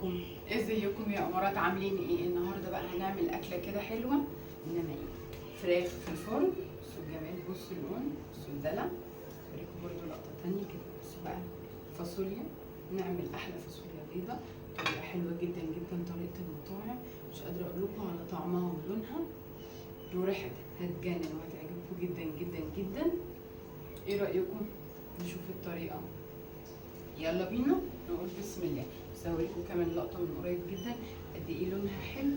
ازيكم يا امارات؟ عاملين ايه؟ النهارده بقى هنعمل اكله كده حلوه، انما ايه، فراخ في الفرن. بصوا الجمال، بصوا اللون، بصوا الدلع. اوريكم برده لقطه تانية كده. بصوا بقى فاصوليا، نعمل احلى فاصوليا بيضه، طريقه حلوه جدا جدا، طريقه المطاعم. مش قادره اقول لكم على طعمها ولونها وريحتها، هتجنن وهتعجبكم جدا جدا جدا. ايه رايكم نشوف الطريقه؟ يلا بينا نقول بسم الله. بس هوريكم كمان لقطه من قريب جدا قد ايه لونها حلو،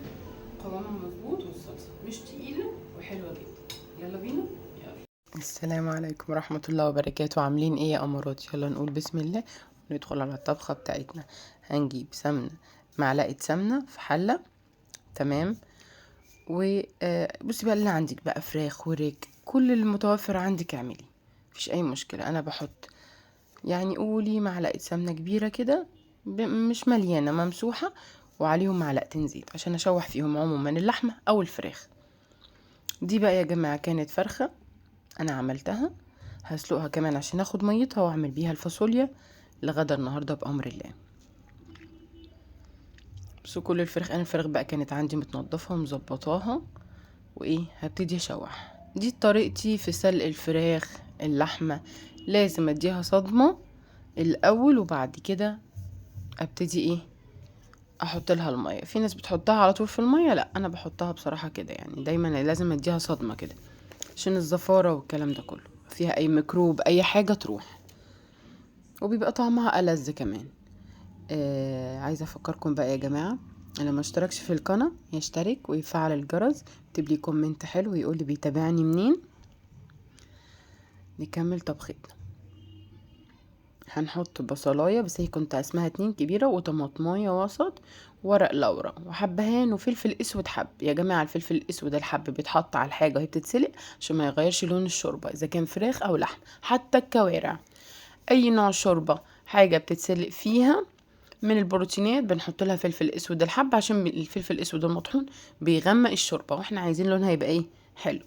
قوامها مظبوط، والصلصه مش تقيله وحلوه جدا. يلا بينا. يلا. السلام عليكم ورحمه الله وبركاته. عاملين ايه يا امارات؟ يلا نقول بسم الله وندخل على الطبخه بتاعتنا. هنجيب سمنه، معلقه سمنه في حله، تمام. وبصي بقى اللي عندك بقى، فراخ وريك، كل المتوفر عندك اعملي، مفيش اي مشكله. انا بحط يعني قولي معلقة سمنة كبيرة كده، مش مليانة، ممسوحة، وعليهم معلقتين زيت عشان اشوح فيهم عموما اللحمة او الفراخ. دي بقى يا جماعة كانت فرخة انا عملتها، هسلقها كمان عشان اخد ميتها واعمل بيها الفاصوليا لغدا النهاردة بأمر الله. بس كل الفراخ، انا الفراخ بقى كانت عندي متنضفة ومظبطاها، وايه هبتدي اشوح. دي طريقتي في سلق الفراخ. اللحمة لازم اديها صدمة الاول، وبعد كده ابتدي ايه احط لها الميه. في ناس بتحطها على طول في الميه، لا انا بحطها بصراحه كده، يعني دايما لازم اديها صدمه كده عشان الزفاره والكلام ده كله، فيها اي ميكروب اي حاجه تروح، وبيبقى طعمها ألذ كمان. عايزه افكركم بقى يا جماعه، اللي ما اشتركش في القناه يشترك ويفعل الجرس، يكتب لي كومنت حلو ويقول لي بيتابعني منين. نكمل طبختنا. هنحط بصلايه، بس هي كنت اسمها 2 كبيره، وطماطمايه وسط، ورق لورا، وحبهان، وفلفل اسود حب. يا جماعه الفلفل الاسود الحب بيتحط على الحاجه وهي بتتسلق عشان ما يغيرش لون الشوربه، اذا كان فراخ او لحم، حتى الكوارع، اي نوع شوربه حاجه بتتسلق فيها من البروتينات بنحط لها فلفل اسود الحب، عشان الفلفل الاسود المطحون بيغمق الشوربه، واحنا عايزين لونها يبقى ايه، حلو.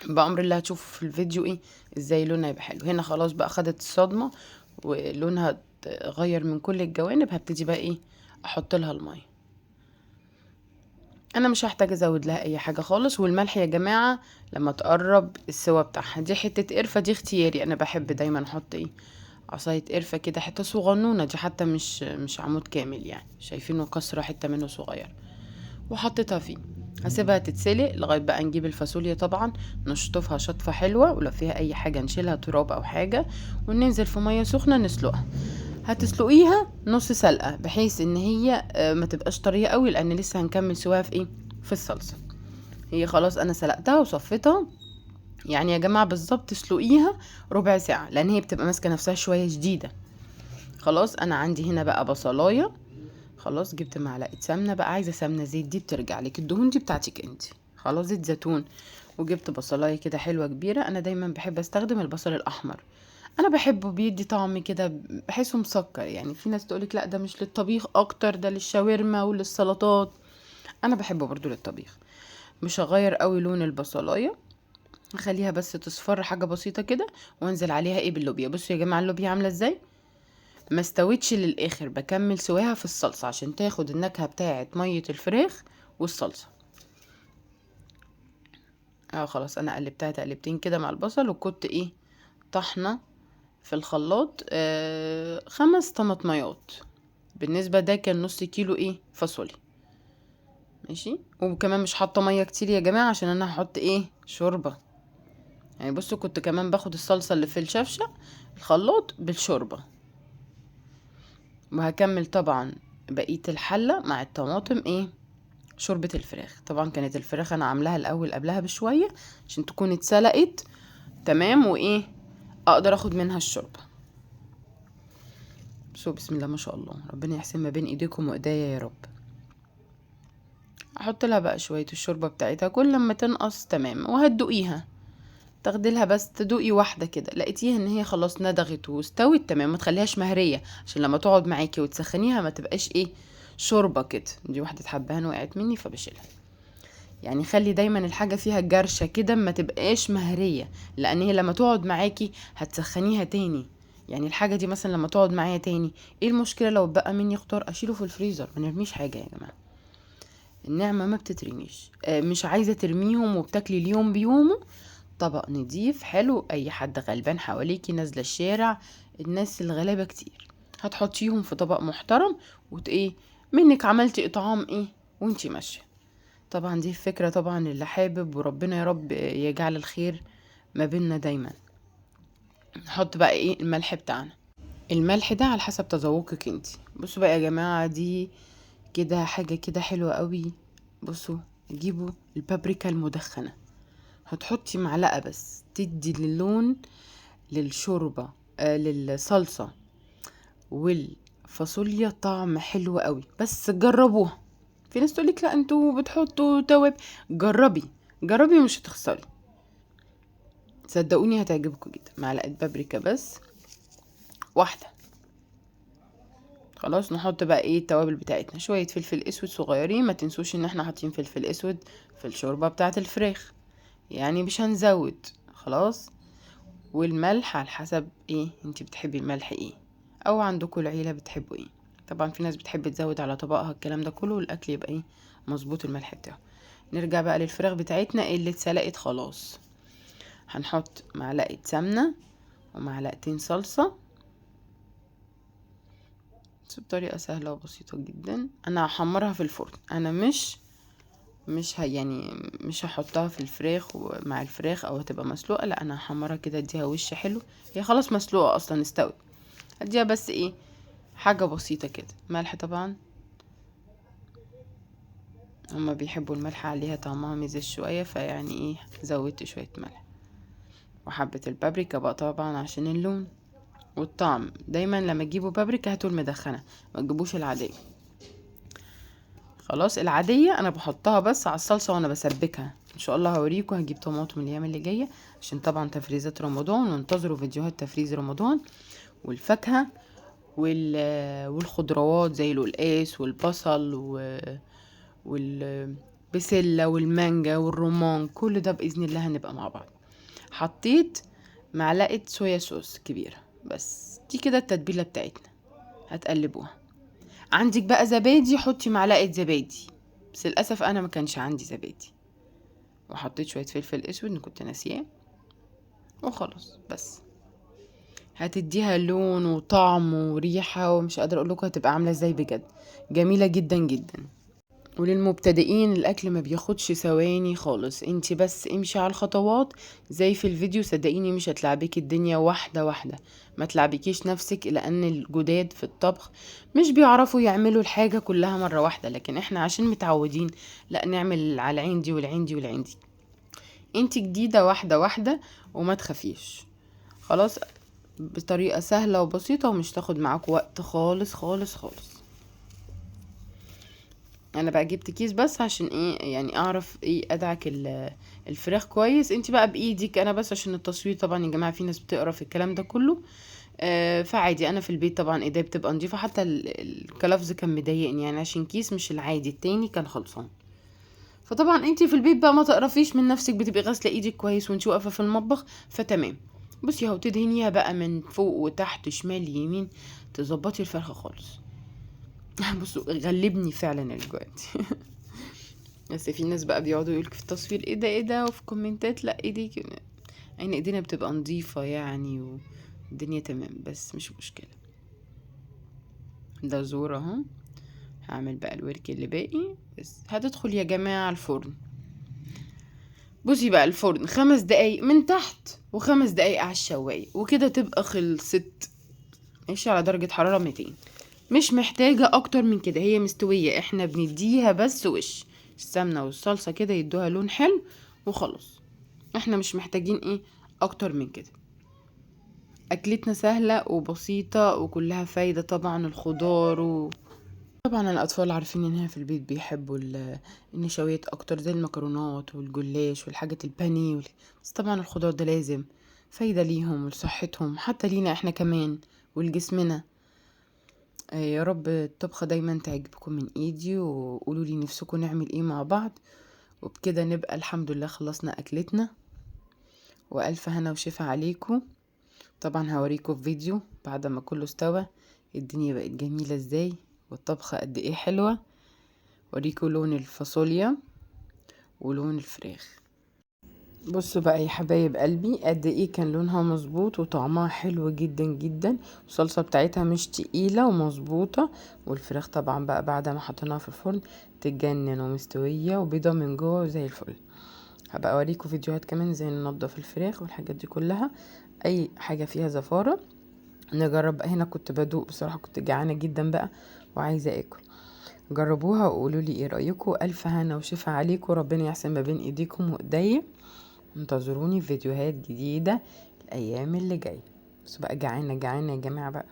بأمر الله هتشوفوا في الفيديو ايه ازاي لونها يبقى حلو. هنا خلاص بقى خدت الصدمة ولونها غير من كل الجوانب، هبتدي بقى ايه احط لها المية. انا مش هحتاج ازود لها اي حاجة خالص. والملح يا جماعة لما تقرب السوا بتاعها، دي حتة قرفة دي اختياري، انا بحب دايما احط ايه عصاية قرفة كده، حتة صغنونة، دي حتى مش عمود كامل يعني، شايفينه كسرة حتة منه صغير، وحطيتها فيه. هسيبها تتسلق لغايه بقى نجيب الفاصوليا، طبعا نشطفها شطفه حلوه، ولو فيها اي حاجه نشيلها تراب او حاجه، وننزل في ميه سخنه نسلقها. هتسلقيها نص سلقه بحيث ان هي ما تبقاش طريه قوي، لان لسه هنكمل سواها في ايه، في الصلصه. هي خلاص انا سلقتها وصفيتها، يعني يا جماعه بالظبط تسلقيها ربع ساعه، لان هي بتبقى ماسكه نفسها شويه شديده. خلاص انا عندي هنا بقى بصلايه، خلاص جبت معلقه سمنه، بقى عايزه سمنه زيت دي بترجع لك، الدهون دي بتاعتك انت، خلاص زيت زيتون. وجبت بصلايه كده حلوه كبيره، انا دايما بحب استخدم البصل الاحمر، انا بحبه بيدي طعم كده، بحسه مسكر. يعني في ناس تقولك لا ده مش للطبيخ اكتر، ده للشاورما وللسلطات، انا بحبه برضو للطبيخ. مش هغير قوي لون البصلايه، خليها بس تصفر حاجه بسيطه كده، وانزل عليها ايه باللوبيا. بصوا يا جماعه اللوبيا عامله ازاي، ما استوتش للاخر، بكمل سواها في الصلصه عشان تاخد النكهه بتاعه ميه الفراخ والصلصه. خلاص انا قلبتها تقلبتين كده مع البصل، وكنت ايه طحنه في الخلاط 5 طماطميات، بالنسبه ده كان نص كيلو ايه فاصوليا، ماشي. وكمان مش حاطه ميه كتير يا جماعه عشان انا هحط ايه شوربه. يعني بصوا كنت كمان باخد الصلصه اللي في الشفشه الخلاط بالشوربه. وهكمل طبعا بقيه الحله مع الطماطم ايه شوربة الفراخ. طبعا كانت الفراخ انا عاملاها الاول قبلها بشوية عشان تكون اتسلقت تمام، وايه اقدر اخد منها الشوربة. بسم الله ما شاء الله، ربنا يحسن ما بين ايديكم وايديا يا رب. احط لها بقى شوية الشوربة بتاعتها كل لما تنقص، تمام. وهتدوقيها، تاخدي لها بس تدوقي واحدة كده، لقيتيها ان هي خلاص ندغت واستوت تمام، ما تخليهاش مهرية عشان لما تقعد معاكي وتسخنيها ما تبقاش ايه شوربة كده. دي واحدة حبهان وقعت مني فبشيلها. يعني خلي دايما الحاجة فيها جرشة كده، ما تبقاش مهرية، لان هي لما تقعد معاكي هتسخنيها تاني، يعني الحاجة دي مثلا لما تقعد معايا تاني، ايه المشكلة لو بقى مني خضار اشيله في الفريزر؟ ما نرميش حاجة يا جماعة، النعمة ما بتترميش. مش عايزة ترميهم وبتاكلي اليوم بيومه، طبق نضيف حلو، اي حد غلبان حواليكي نازلة الشارع، الناس الغلابة كتير، هتحطيهم في طبق محترم ايه منك عملتي اطعام ايه وانتي ماشية. طبعا دي فكرة طبعا اللي حابب، وربنا يا رب يجعل الخير ما بيننا دايما. نحط بقى ايه الملح بتاعنا، الملح ده على حسب تذوقك انتي. بصوا بقى يا جماعة، دي كده حاجة كده حلوة قوي. بصوا، جيبوا البابريكا المدخنة، هتحطي معلقة بس تدي اللون للشوربة، للصلصة والفاصوليا طعم حلو قوي. بس جربوها، في ناس تقولك لا انتوا بتحطوا تواب، جربي جربي مش هتخسري، صدقوني هتعجبكم جدا. معلقة بابريكا بس واحدة. خلاص نحط بقى ايه التوابل بتاعتنا، شوية فلفل اسود صغيرين، ما تنسوش ان احنا حاطين فلفل اسود في الشوربة بتاعة الفراخ، يعني مش هنزود. خلاص، والملح على حسب ايه انتي بتحبي الملح ايه، او عندكم العيلة بتحبوا ايه. طبعا في ناس بتحب تزود على طبقها الكلام ده كله، والاكل يبقى ايه مظبوط الملح بتاعه. نرجع بقى للفراخ بتاعتنا اللي اتسلقت خلاص، هنحط معلقة سمنة ومعلقتين صلصة بطريقة سهلة وبسيطة جدا. انا هحمرها في الفرن، انا يعني مش هحطها في الفراخ ومع الفراخ او هتبقى مسلوقة، لا انا هحمرها كده اديها وش حلو، هي خلاص مسلوقة اصلا استوت، اديها بس ايه حاجة بسيطة كده. ملح طبعا، هما بيحبوا الملح عليها طعمها مزز شوية، فيعني ايه زودت شوية ملح. وحبة البابريكا بقى طبعا عشان اللون والطعم، دايما لما تجيبوا بابريكا هاتوا المدخنة، ما تجيبوش العادية. خلاص العادية انا بحطها بس على الصلصة وانا بسبكها، ان شاء الله هوريكم، هجيب طماطم الايام اللي جاية عشان طبعا تفريزات رمضان، وانتظروا فيديوهات تفريز رمضان. والفاكهة والخضروات زي القلقاس والبصل والبسلة والمانجا والرمان، كل ده بإذن الله هنبقى مع بعض. حطيت معلقة صويا صوص كبيرة بس، دي كده التتبيلة بتاعتنا، هتقلبوها. عندك بقى زبادي حطي معلقة زبادي، بس للأسف أنا ما كانش عندي زبادي. وحطيت شوية فلفل أسود أنا كنت ناسياه، وخلاص بس هتديها لون وطعم وريحة، ومش قادرة أقول لكم هتبقى عاملة ازاي، بجد جميلة جدا جدا. وللمبتدئين الاكل ما بياخدش ثواني خالص، انتي بس امشي على الخطوات زي في الفيديو، صدقيني مش هتلعبك الدنيا واحدة واحدة، ما تلعبكيش نفسك، لان الجداد في الطبخ مش بيعرفوا يعملوا الحاجة كلها مرة واحدة، لكن احنا عشان متعودين لا نعمل على العين دي والعين دي والعين دي. انتي جديدة، واحدة واحدة وما تخافيش. خلاص، بطريقة سهلة وبسيطة ومش تاخد معاك وقت خالص خالص خالص. انا بقى جبت كيس بس عشان ايه يعني اعرف ايه ادعك الفراخ كويس. انت بقى بايدك، انا بس عشان التصوير طبعا يا جماعه في ناس بتقرا في الكلام ده كله، فعادي انا في البيت طبعا ايدي بتبقى نظيفه، حتى الكلفز كان مضايقني يعني عشان كيس مش العادي التاني كان خلصان. فطبعا انت في البيت بقى ما تقرفيش من نفسك، بتبقي غاسله ايدك كويس وانت واقفه في المطبخ، فتمام. بصي اهو، تدهنيها بقى من فوق وتحت شمال يمين، تظبطي الفرخه خالص. بصوا غلبني فعلا الجواد. بس في ناس بقى بيقعدوا يقولك في التصوير ايه ده ايه ده، وفي كومنتات لا ايديك، عين ايدينا بتبقى نظيفة يعني والدنيا تمام، بس مش مشكلة. ده زور اهو، هعمل بقى الورك اللي باقي بس. هتدخل يا جماعة الفرن، بصي بقى الفرن 5 دقايق من تحت و5 دقايق على الشواية، وكده تبقى خلصت. ماشي على درجة حرارة 200، مش محتاجة اكتر من كده، هي مستوية، احنا بنديها بس وش السمنة والصلصة كده يدوها لون حلو وخلاص، احنا مش محتاجين ايه اكتر من كده. اكلتنا سهلة وبسيطة وكلها فايدة طبعا، الخضار طبعا الاطفال عارفين انها في البيت بيحبوا النشويات اكتر زي المكرونات والجلاش والحاجات البانيه بس طبعا الخضار ده لازم، فايدة ليهم ولصحتهم، حتى لينا احنا كمان ولجسمنا. يا رب الطبخة دايما تعجبكم من ايدي، وقولوا لي نفسكم نعمل ايه مع بعض، وبكده نبقى الحمد لله خلصنا اكلتنا، والف هنا وشفا عليكم. طبعا هوريكم في فيديو بعد ما كله استوى الدنيا بقت جميلة ازاي، والطبخة قد ايه حلوة. اوريكم لون الفاصوليا ولون الفراخ. بصوا بقى يا حبايب قلبي قد ايه كان لونها مظبوط وطعمها حلو جدا جدا، والصلصه بتاعتها مش تقيله ومظبوطه، والفراخ طبعا بقى بعد ما حطيناها في الفرن تتجنن ومستويه وبيضه من جوه زي الفل. هبقى اوريكم فيديوهات كمان ازاي ننضف الفراخ والحاجات دي كلها، اي حاجه فيها زفاره نجرب. هنا كنت بدوق بصراحه، كنت جعانه جدا بقى وعايزه اكل. جربوها وقولوا لي ايه رايكم. الف هنا وشفا عليكم، ربنا يحسن ما بين ايديكم وايديا. انتظروني في فيديوهات جديدة الأيام اللي جاية. بس بقى جعانة جعانة يا جماعة بقى.